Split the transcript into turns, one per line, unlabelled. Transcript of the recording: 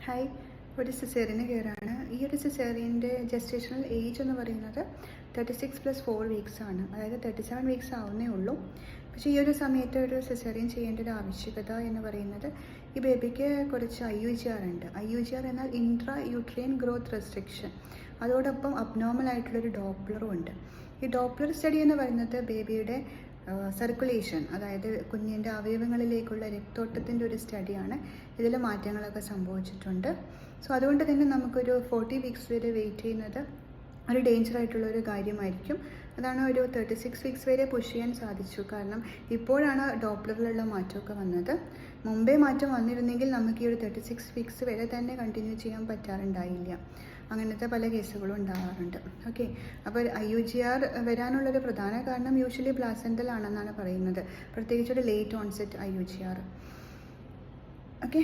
Hi, ഒരു സിസേറിയന് കെയറാണ്. ഈ ഒരു സിസേറിയൻ്റെ ജസ്റ്റേഷണൽ ഏജ് എന്ന് പറയുന്നത് 36+4 വീക്സ് ആണ്. അതായത് 37 വീക്സ് ആവുന്നേ ഉള്ളൂ. പക്ഷേ ഈ ഒരു സമയത്ത് ഒരു സിസേറിയൻ ചെയ്യേണ്ട ഒരു ആവശ്യകത എന്ന് പറയുന്നത് ഈ ബേബിക്ക് കുറച്ച് IUGR ഉണ്ട്. IUGR എന്നാൽ ഇൻട്രാ യൂട്രൈൻ ഗ്രോത്ത് റെസ്ട്രിക്ഷൻ. അതോടൊപ്പം അബ്നോർമൽ ആയിട്ടുള്ളൊരു ഡോപ്ലറും ഉണ്ട്. ഈ ഡോപ്ലർ സ്റ്റഡി എന്ന് പറയുന്നത് ബേബിയുടെ സർക്കുലേഷൻ, അതായത് കുഞ്ഞിൻ്റെ അവയവങ്ങളിലേക്കുള്ള രക്തോട്ടത്തിൻ്റെ ഒരു സ്റ്റഡിയാണ്. ഇതിൽ മാറ്റങ്ങളൊക്കെ സംഭവിച്ചിട്ടുണ്ട്. സോ അതുകൊണ്ട് തന്നെ നമുക്കൊരു 40 വീക്സ് വരെ വെയിറ്റ് ചെയ്യുന്നത് ഒരു ഡേഞ്ചർ ആയിട്ടുള്ളൊരു കാര്യമായിരിക്കും. അതാണ് ഒരു 36 വീക്സ് വരെ പുഷ് ചെയ്യാൻ സാധിച്ചു. കാരണം ഇപ്പോഴാണ് ഡോപ്ലറിലുള്ള മാറ്റമൊക്കെ വന്നത്. മുമ്പേ മാറ്റം വന്നിരുന്നെങ്കിൽ നമുക്ക് ഈ ഒരു 36 വീക്സ് വരെ തന്നെ കണ്ടിന്യൂ ചെയ്യാൻ പറ്റാറുണ്ടായില്ല. അങ്ങനത്തെ പല കേസുകളും ഉണ്ടാകാറുണ്ട്. ഓക്കെ, അപ്പോൾ IUGR വരാനുള്ളൊരു പ്രധാന കാരണം യൂഷ്വലി പ്ലാസെൻ്റൽ ആണെന്നാണ് പറയുന്നത്, പ്രത്യേകിച്ചൊരു ലേറ്റ് ഓൺസെറ്റ് IUGR. ഓക്കെ.